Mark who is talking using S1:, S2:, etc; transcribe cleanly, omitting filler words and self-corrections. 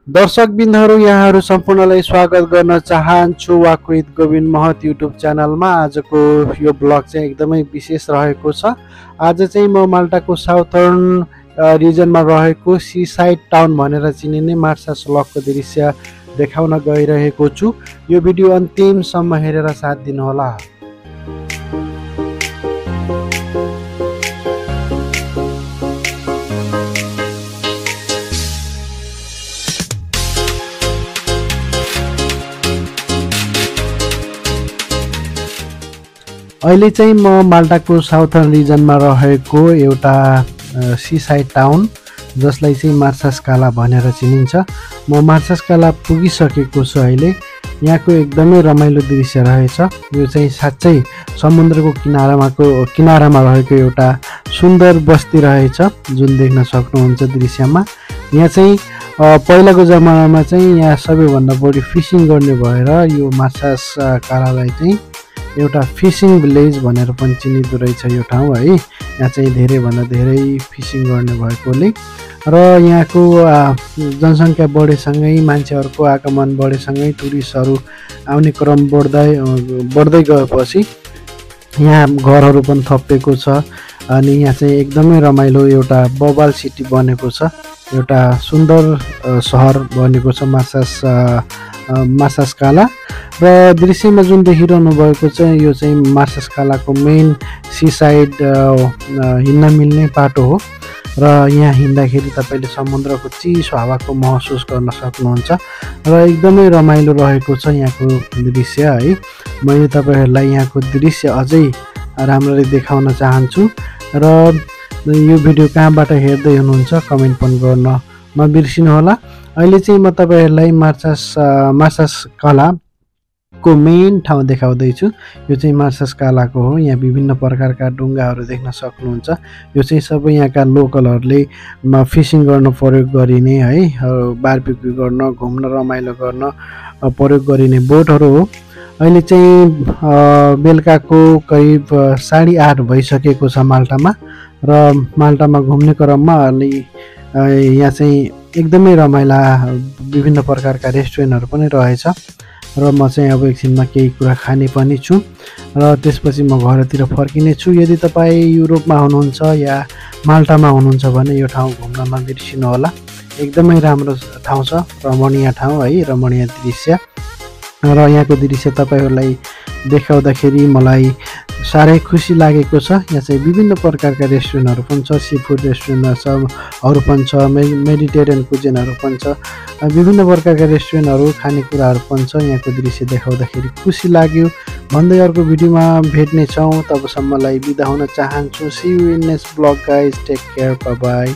S1: दर्शकबिन्दहरू यहाँहरू सम्पूर्णलाई स्वागत गर्न चाहन्छु वाक विथ गोविन्द महत युट्युब च्यानलमा। आजको यो ब्लग चाहिँ एकदमै विशेष रहेको छ। आज चाहिँ म माल्टाको साउथर्न रिजनमा रहेको सी साइड टाउन भनेर चिनिने मार्सास लकको दृश्य देखाउन गइरहेको छु। यो भिडियो अन्तिमसम्म हेरेर साथ दिनुहोला। अहिले चाहिँ म माल्टाको साउथर्न रिजनमा रहेको एउटा सी साइड टाउन जसलाई चाहिँ मार्सास काला भनेर चिनिन्छ। म मार्सास काला पुगिसकेको छु। अहिले यहाँको एकदमै रमाइलो दृश्य रहेछ। यो चाहिँ साँच्चै समुद्रको किनारामा रहेको एउटा सुन्दर बस्ती रहेछ जुन देख्न सक्नुहुन्छ दृश्यमा। यहाँ चाहिँ पहिलाको जमानामा चाहिँ यहाँ सबैभन्दा बढी फिसिङ गर्ने भएर यो मार्सास कालालाई चाहिँ एउटा फिसिङ भिलेज भनेर पनि चिनिँदो रहेछ यो ठाउँ है। यहाँ चाहिँ धेरैभन्दा धेरै फिसिङ गर्ने भएकोले र यहाँको जनसङ्ख्या बढेसँगै मान्छेहरूको आगमन बढेसँगै टुरिस्टहरू आउने क्रम बढ्दै गएपछि यहाँ घरहरू पनि थपिएको छ। अनि यहाँ चाहिँ एकदमै रमाइलो एउटा बबाल सिटी बनेको छ, एउटा सुन्दर सहर बनेको छ मार्सास काला। र दृश्यमा जुन देखिरहनु भएको छ यो चाहिँ मार्सास कालाको मेन सी साइड हिँड्न मिल्ने बाटो हो र यहाँ हिँड्दाखेरि तपाईँले समुद्रको चिसो हावाको महसुस गर्न सक्नुहुन्छ र एकदमै रमाइलो रहेको छ यहाँको दृश्य है। मैले तपाईँहरूलाई यहाँको दृश्य अझै राम्ररी देखाउन चाहन्छु र यो भिडियो कहाँबाट हेर्दै हुनुहुन्छ कमेन्ट पनि गर्न नबिर्सिनुहोला। अहिले चाहिँ म तपाईँहरूलाई मार्सास कालाको मेन ठाउँ देखाउँदैछु। यो चाहिँ मार्सास कालाको हो। यहाँ विभिन्न प्रकारका ढुङ्गाहरू देख्न सक्नुहुन्छ। यो चाहिँ सबै यहाँका लोकलहरूले फिसिङ गर्न प्रयोग गरिने है, बारबिक्यू गर्न, घुम्न रमाइलो गर्न प्रयोग गरिने बोटहरू हो। अहिले चाहिँ बेलुकाको करिब 8:30 भइसकेको छ माल्टामा र माल्टामा घुम्ने क्रममा अलि यहाँ चाहिँ एकदमै रमाइला विभिन्न प्रकारका रेस्टुरेन्टहरू पनि रहेछ र म चाहिँ अब एकछिनमा केही कुरा खाने पनि छु र त्यसपछि म घरतिर फर्किने छु। यदि तपाईँ युरोपमा हुनुहुन्छ या माल्टामा हुनुहुन्छ भने यो ठाउँ घुम्न नबिर्सिनु होला। एकदमै राम्रो ठाउँ छ, रमणीय ठाउँ है, रमणीय दृश्य। र यहाँको दृश्य तपाईँहरूलाई देखाउँदाखेरि मलाई साह्रै खुसी लागेको छ। यहाँ चाहिँ विभिन्न प्रकारका रेस्टुरेन्टहरू पनि छ, सी फुड रेस्टुरेन्टहरू पनि छ, मेडिटेरियन कुजिनहरू पनि छ, विभिन्न प्रकारका रेस्टुरेन्टहरू, खानेकुराहरू पनि छ। यहाँको दृश्य देखाउँदाखेरि खुसी लाग्यो। भन्दै अर्को भिडियोमा भेट्नेछौँ। तबसम्मलाई बिदा हुन चाहन्छु। See you in next blog guys, take care, bye by.